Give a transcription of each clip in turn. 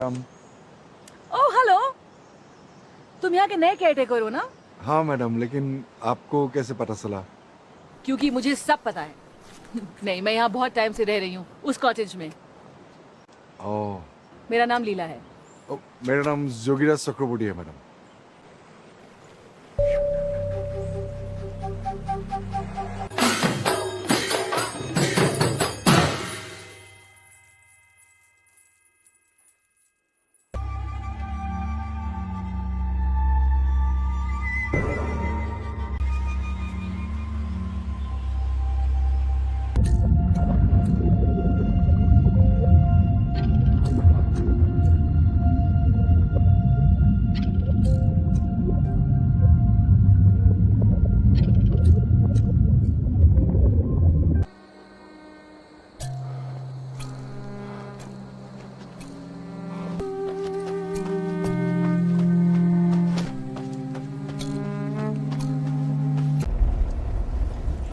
Madam. Oh hello. तुम यहाँ के नए केयरटेकर हो ना? हाँ मैडम, लेकिन आपको कैसे पता चला? क्योंकि मुझे सब पता है। नहीं, मैं यहाँ बहुत टाइम से रह रही हूँ, उस कॉटेज में। ओह। मेरा नाम लीला है। ओ, मेरा नाम जोगीराज चक्रवर्ती है मैडम।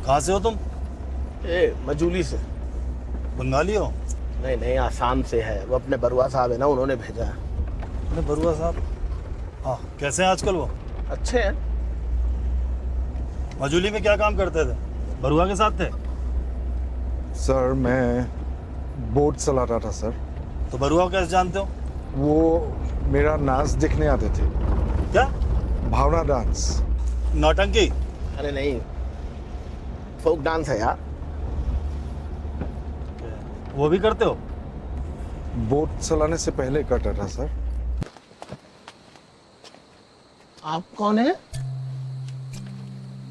कहाँ से हो तुम? मजूली से। बंगाली हो? नहीं नहीं, आसाम से है। वो अपने बरुआ साहब है ना, उन्होंने भेजा है। अरे बरुआ साहब, हाँ कैसे हैं आजकल वो? अच्छे हैं। मजूली में क्या काम करते थे? बरुआ के साथ थे? सर मैं बोट चला रहा था सर। तो बरुआ को कैसे जानते हो? वो मेरा नाच देखने आते थे। क्या? भावना डांस। नौटंकी? अरे नहीं, फोक डांस है यार। वो भी करते हो? बोट चलाने से पहले करता था सर। आप कौन है?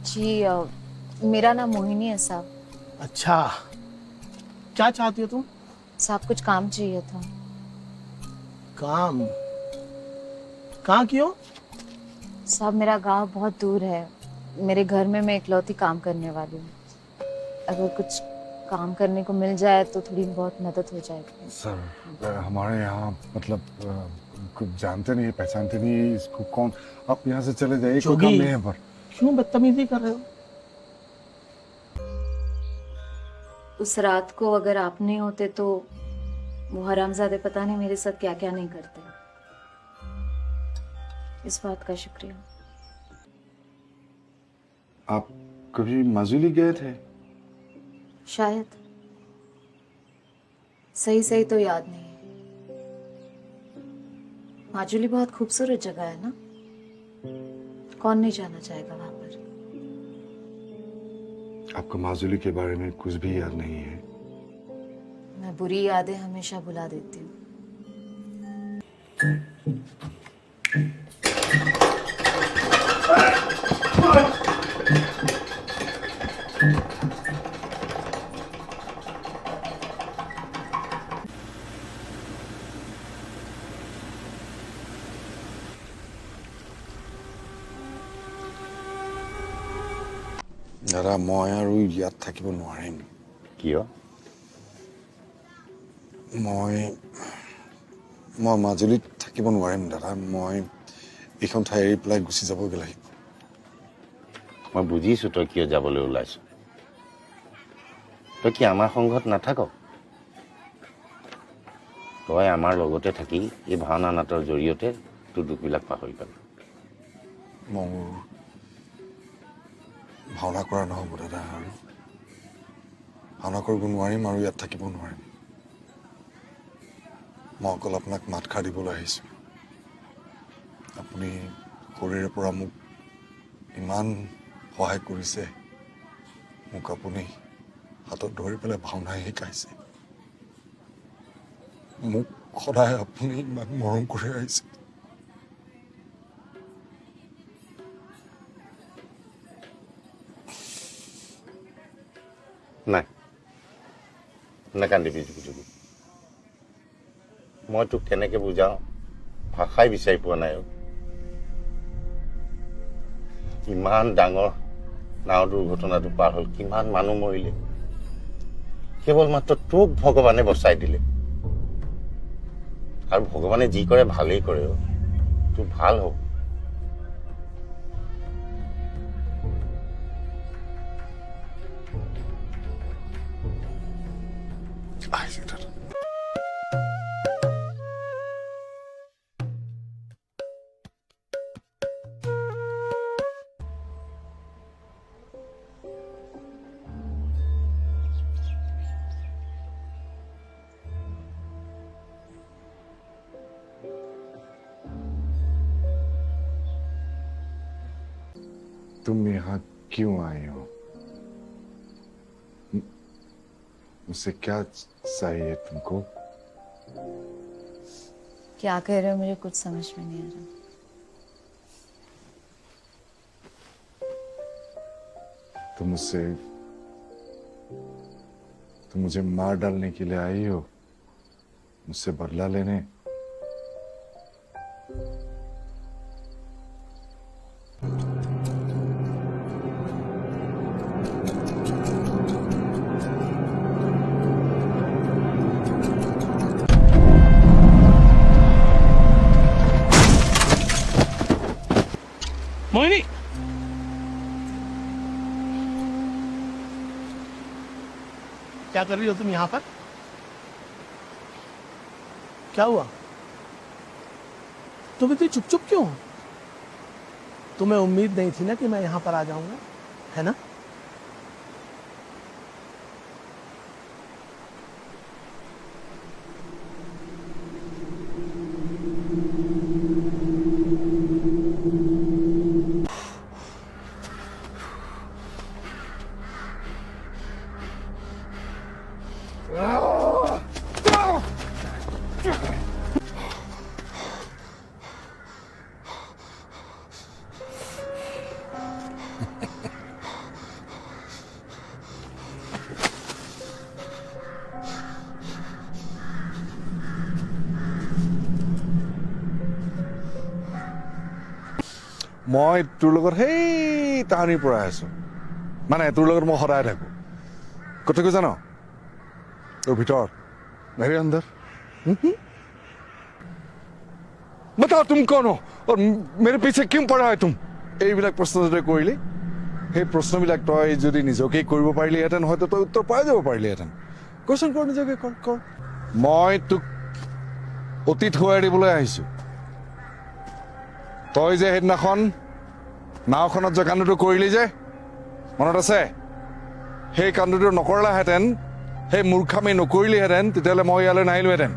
जी मेरा नाम मोहिनी है साहब। अच्छा, क्या चाहती हो तुम? साहब कुछ काम चाहिए था। काम? कहाँ की हो? साहब मेरा गांव बहुत दूर है। मेरे घर में मैं इकलौती काम करने वाली हूँ। अगर कुछ काम करने को मिल जाए तो थोड़ी बहुत मदद हो जाएगी। सर हमारे यहाँ मतलब कुछ जानते नहीं, पहचानते नहीं इसको। कौन? आप यहाँ से चले जाइए, कोई काम नहीं है। पर क्यों बदतमीजी कर रहे हो? उस रात को अगर आप नहीं होते तो वो हरामजादे पता नहीं मेरे साथ क्या क्या नहीं करते। इस बात का शुक्रिया। आप कभी मजूली गए थे? शायद, सही सही तो याद नहीं। माजुली बहुत खूबसूरत जगह है ना, कौन नहीं जाना चाहेगा वहां पर। आपको माजुली के बारे में कुछ भी याद नहीं है? मैं बुरी यादें हमेशा भुला देती हूँ। দাদা মই আৰু ইয়াত থাকিব নোৱাৰিম। কিয়? মই মাজুলীত থাকিব নোৱাৰিম দাদা। মই এইখন ঠাই এৰি পেলাই গুচি যাবগৈ লাগিব। মই বুজিছো তই কিয় যাবলৈ ওলাইছ। তই কি আমাৰ সংঘত নাথাক? তই আমাৰ লগতে থাকি এই ভাওনা নাটৰ জৰিয়তে তোৰ দুখবিলাক পাহৰি পাবি। মোৰ ভাওনা কৰা নহ'ব দাদা, আৰু ভাওনা কৰিব নোৱাৰিম আৰু ইয়াত থাকিব নোৱাৰিম। মই অকল আপোনাক মাতষাৰ দিবলৈ আহিছোঁ। আপুনি শৰীৰৰ পৰা মোক ইমান সহায় কৰিছে। মোক আপুনি হাতত ধৰি পেলাই ভাওনাই শিকাইছে। মোক সদায় আপুনি ইমান মৰম কৰি আহিছে। নাই, নাকান্দিবি যুগি। মই তোক কেনেকৈ বুজাওঁ ভাষাই বিচাৰি পোৱা নাই। ইমান ডাঙৰ নাও দুৰ্ঘটনাটো পাৰ হ'ল, কিমান মানুহ মৰিলে। কেৱল মাত্ৰ তোক ভগৱানে বচাই দিলে। আৰু ভগৱানে যি কৰে ভালেই কৰে। তোৰ ভাল হ'ব। আহিছে দাদা। तुम यहाँ क्यों आए हो? मुझसे क्या चाहिए तुमको? क्या कह रहे हो मुझे कुछ समझ में नहीं आ रहा। तुम मुझे मार डालने के लिए आई हो, मुझसे बदला लेने? मोहिनी, क्या कर रही हो तुम यहाँ पर? क्या हुआ? तुम इतनी चुप चुप क्यों हो? तुम्हें उम्मीद नहीं थी ना कि मैं यहाँ पर आ जाऊंगा, है ना? মই তোৰ লগত সেই তাহানিৰ পৰা আছো, মানে তোৰ লগত মই সদায় থাকো। ক'ত জানো? তোৰ ভিতৰত, মেৰে অন্দৰ। बताओ तुम कौन हो और मेरे पीछे क्यों पड़ा है तुम? এইবিলাক প্ৰশ্ন যদি কৰিলি, সেই প্ৰশ্নবিলাক তই যদি নিজকে কৰিব পাৰিলিহেঁতেন হয়তো তই উত্তৰ পাই যাব পাৰিলিহেঁতেন। কোৱেশ্যন কৰ, নিজকে কৰ। মই তোক অতীত সোঁৱৰাই দিবলৈ আহিছো। তই যে সেইদিনাখন নাওখনত যে কাণ্ডটো কৰিলি যে, মনত আছে? সেই কাণ্ডটো নকৰিলাহেঁতেন, সেই মূৰ্খামি নকৰিলিহেঁতেন, তেতিয়াহ'লে মই ইয়ালৈ নাহিলোহেঁতেন।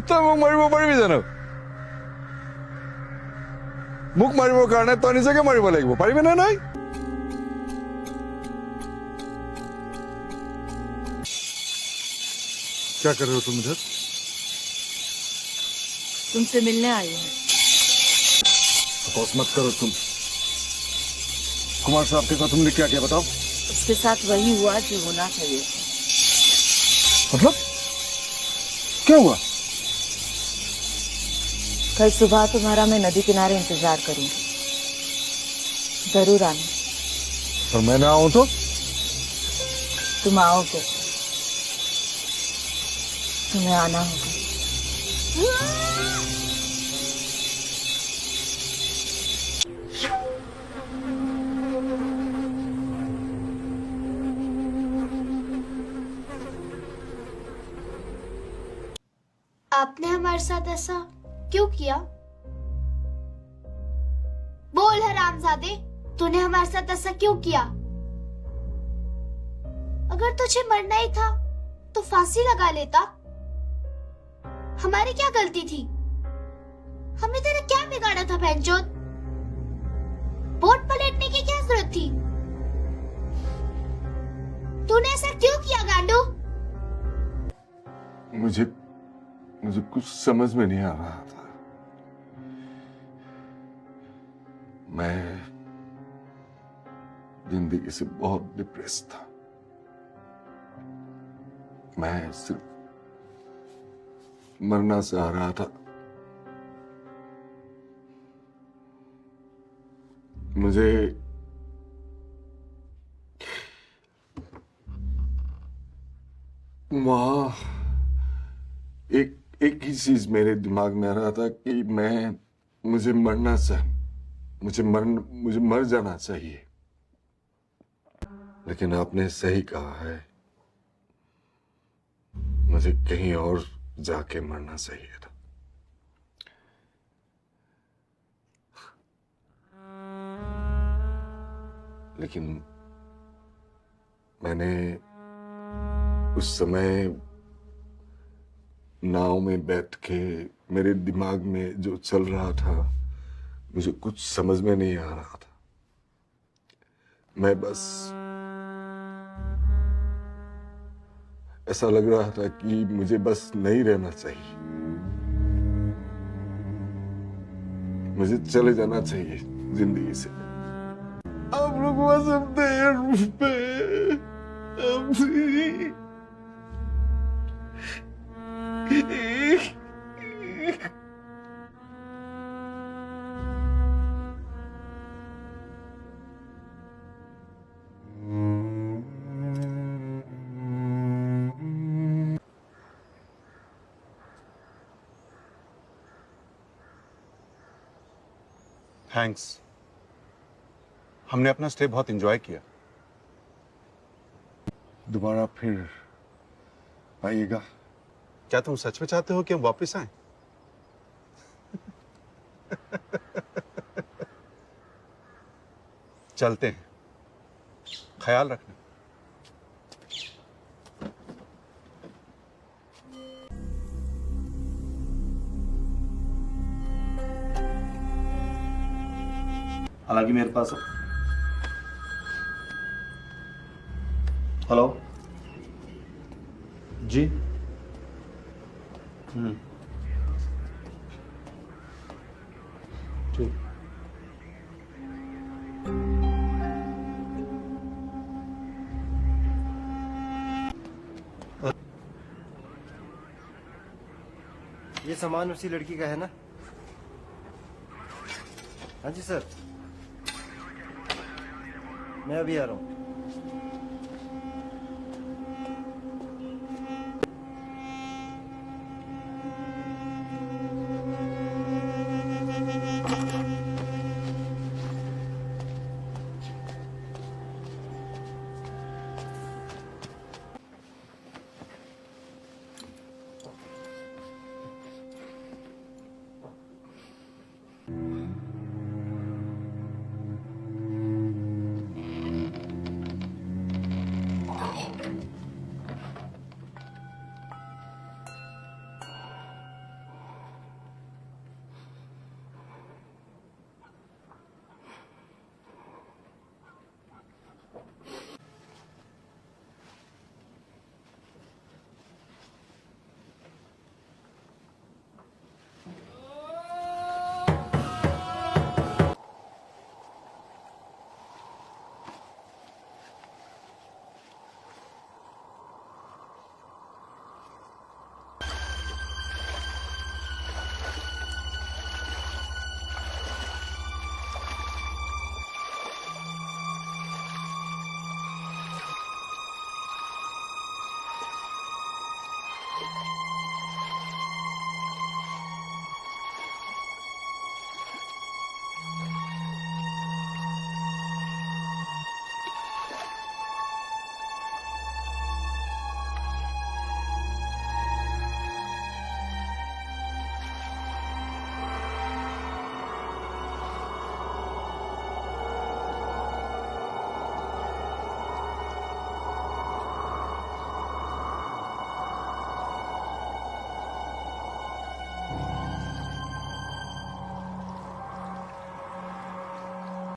তই মোক মাৰিব পাৰিবি জানো? মোক মাৰিবৰ কাৰণে তই নিজকে মাৰিব লাগিব, পাৰিবি নে নাই? क्या कर रहे हो तुम इधर? तुमसे मिलने आई हूँ। बकवास मत करो तुम। कुमार साहब के साथ तुमने क्या किया बताओ? उसके साथ वही हुआ जो होना चाहिए। मतलब क्या हुआ? कल सुबह तुम्हारा मैं नदी किनारे इंतजार करूंगी, जरूर आना। और मैं ना आऊं तो? तुम आओगे, तुम्हें आना होगा। आपने हमारे साथ ऐसा क्यों किया? बोल हरामजादे, तूने हमारे साथ ऐसा क्यों किया? अगर तुझे मरना ही था तो फांसी लगा लेता। हमारी क्या गलती थी? हमने तेरा क्या बिगाड़ा था बहनचोद? बोट पलटने की क्या जरूरत थी? तूने ऐसा क्यों किया गांडू? मुझे कुछ समझ में नहीं आ रहा था। मैं जिंदगी से बहुत डिप्रेस था। मैं सिर्फ मरना चाह रहा था। मुझे वहां एक ही चीज मेरे दिमाग में आ रहा था कि मुझे मर जाना चाहिए। लेकिन आपने सही कहा है, मुझे कहीं और जाके मरना चाहिए था। लेकिन मैंने उस समय नाव में बैठ के मेरे दिमाग में जो चल रहा था, मुझे कुछ समझ में नहीं आ रहा था। मैं बस ऐसा लग रहा था कि मुझे बस नहीं रहना चाहिए, मुझे चले जाना चाहिए जिंदगी से। आप लोग समझते हैं थैंक्स, हमने अपना स्टे बहुत एंजॉय किया। दोबारा फिर आइएगा। क्या तुम सच में चाहते हो कि हम वापस आएं? चलते हैं, ख्याल रखना। हालांकि मेरे पास हेलो जी। ठीक। ये सामान उसी लड़की का है ना? हाँ जी सर, मैं अभी आ रहा हूँ।